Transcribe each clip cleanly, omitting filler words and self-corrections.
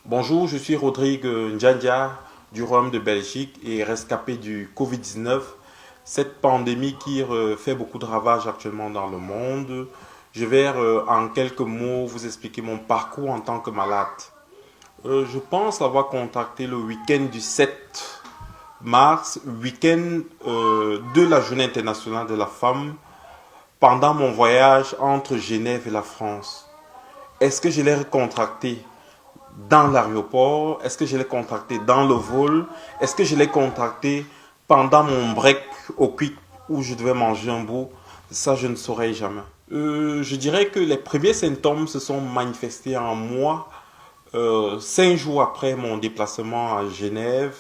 Bonjour, je suis Rodrigue Ndjandia du Royaume de Belgique et rescapé du Covid-19, cette pandémie qui fait beaucoup de ravages actuellement dans le monde. Je vais en quelques mots vous expliquer mon parcours en tant que malade. Je pense avoir contacté le week-end du 7 mars, week-end de la Journée internationale de la femme, pendant mon voyage entre Genève et la France. Est-ce que je l'ai contracté dans l'aéroport? Est-ce que je l'ai contracté dans le vol? Est-ce que je l'ai contracté pendant mon break au quick où je devais manger un bout? Ça, je ne saurais jamais. Je dirais que les premiers symptômes se sont manifestés en moi 5 jours après mon déplacement à Genève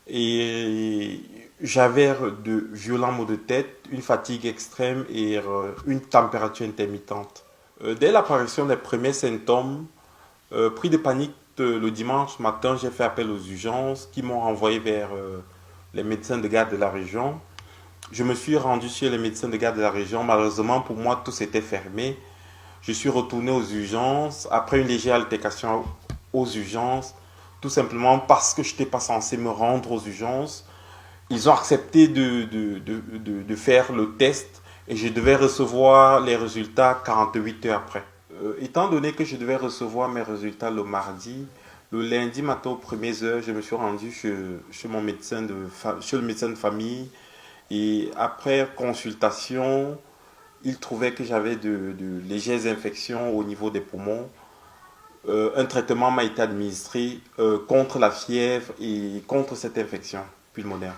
et j'avais de violents maux de tête, une fatigue extrême et une température intermittente. Dès l'apparition des premiers symptômes, pris de panique le dimanche matin, j'ai fait appel aux urgences qui m'ont renvoyé vers les médecins de garde de la région. Je me suis rendu chez les médecins de garde de la région. Malheureusement, pour moi, tout s'était fermé. Je suis retourné aux urgences après une légère altercation aux urgences, tout simplement parce que je n'étais pas censé me rendre aux urgences. Ils ont accepté de faire le test et je devais recevoir les résultats 48 heures après. Étant donné que je devais recevoir mes résultats le mardi, le lundi matin aux premières heures, je me suis rendu chez mon médecin chez le médecin de famille et après consultation, il trouvait que j'avais de légères infections au niveau des poumons. Un traitement m'a été administré contre la fièvre et contre cette infection pulmonaire.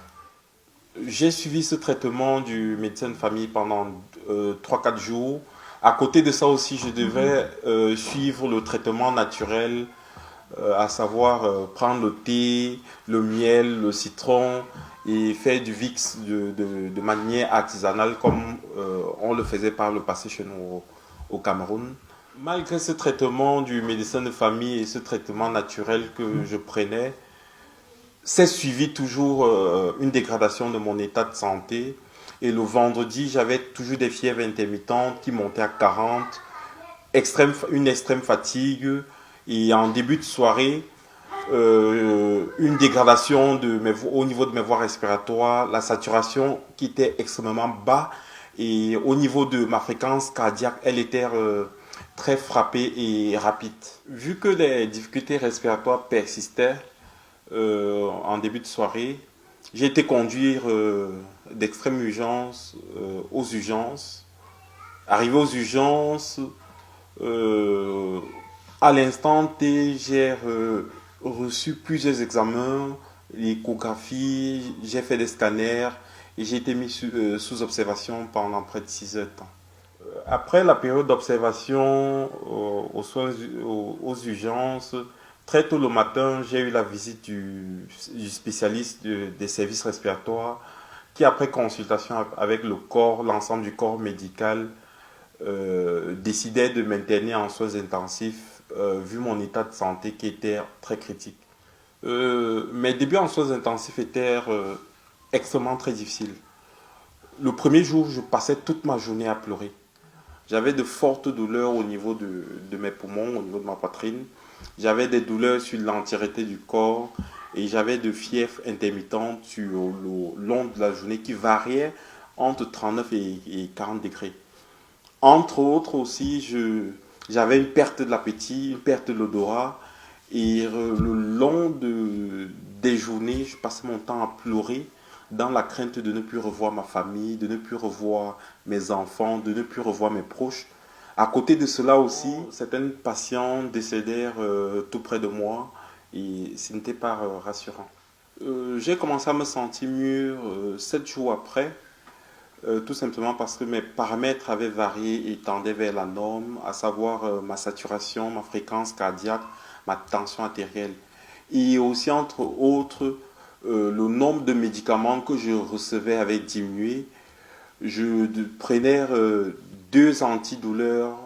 J'ai suivi ce traitement du médecin de famille pendant 3-4 jours. À côté de ça aussi, je devais suivre le traitement naturel, à savoir prendre le thé, le miel, le citron et faire du VIX de manière artisanale comme on le faisait par le passé chez nous au Cameroun. Malgré ce traitement du médecin de famille et ce traitement naturel que je prenais, c'est suivi toujours une dégradation de mon état de santé. Et le vendredi, j'avais toujours des fièvres intermittentes qui montaient à 40, une extrême fatigue. Et en début de soirée, une dégradation au niveau de mes voies respiratoires, la saturation qui était extrêmement bas. Et au niveau de ma fréquence cardiaque, elle était très frappée et rapide. Vu que les difficultés respiratoires persistaient, en début de soirée, j'ai été conduire d'extrême urgence aux urgences. Arrivé aux urgences, euh, à l'instant T, j'ai reçu plusieurs examens, l'échographie, j'ai fait des scanners et j'ai été mis sous observation pendant près de 6 heures de temps. Après la période d'observation aux urgences, très tôt le matin, j'ai eu la visite du spécialiste des services respiratoires qui, après consultation avec le corps, l'ensemble du corps médical, décidait de m'interner en soins intensifs vu mon état de santé qui était très critique. Mes débuts en soins intensifs étaient extrêmement très difficiles. Le premier jour, je passais toute ma journée à pleurer. J'avais de fortes douleurs au niveau de mes poumons, au niveau de ma poitrine. J'avais des douleurs sur l'entièreté du corps et j'avais de fièvre intermittente sur le long de la journée qui variait entre 39 et 40 degrés. Entre autres aussi, j'avais une perte de l'appétit, une perte de l'odorat et le long des journées, je passais mon temps à pleurer dans la crainte de ne plus revoir ma famille, de ne plus revoir mes enfants, de ne plus revoir mes proches. À côté de cela aussi, certaines patients décédèrent tout près de moi et ce n'était pas rassurant. J'ai commencé à me sentir mieux 7 jours après, tout simplement parce que mes paramètres avaient varié et tendaient vers la norme, à savoir ma saturation, ma fréquence cardiaque, ma tension artérielle. Et aussi, entre autres, le nombre de médicaments que je recevais avait diminué. Je prenais 2 antidouleurs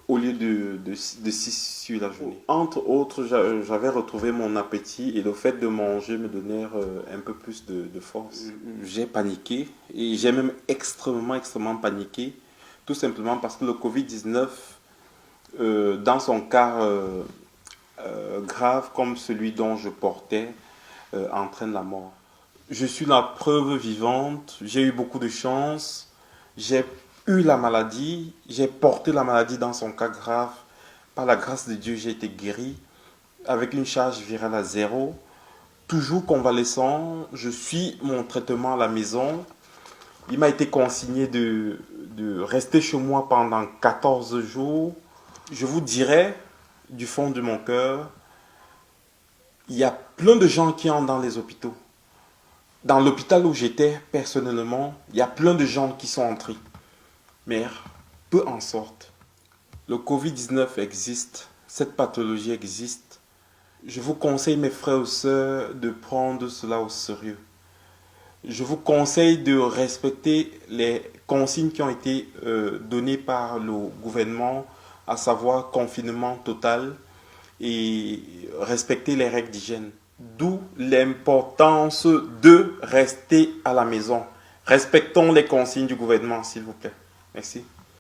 au lieu de 6 sur la journée. Entre autres, j'avais retrouvé mon appétit et le fait de manger me donnait un peu plus de force. J'ai paniqué et j'ai même extrêmement paniqué, tout simplement parce que le Covid-19, dans son cas grave comme celui dont je portais entraîne la mort. Je suis la preuve vivante, j'ai eu beaucoup de chance, j'ai eu la maladie, j'ai porté la maladie dans son cas grave. Par la grâce de Dieu, j'ai été guéri avec une charge virale à zéro. Toujours convalescent, je suis mon traitement à la maison. Il m'a été consigné de rester chez moi pendant 14 jours. Je vous dirais, du fond de mon cœur, il y a plein de gens qui entrent dans les hôpitaux. Dans l'hôpital où j'étais, personnellement, il y a plein de gens qui sont entrés. Mais peu en sortent. Le Covid-19 existe, cette pathologie existe. Je vous conseille, mes frères et sœurs, de prendre cela au sérieux. Je vous conseille de respecter les consignes qui ont été données par le gouvernement, à savoir confinement total et respecter les règles d'hygiène. D'où l'importance de rester à la maison. Respectons les consignes du gouvernement, s'il vous plaît. Merci.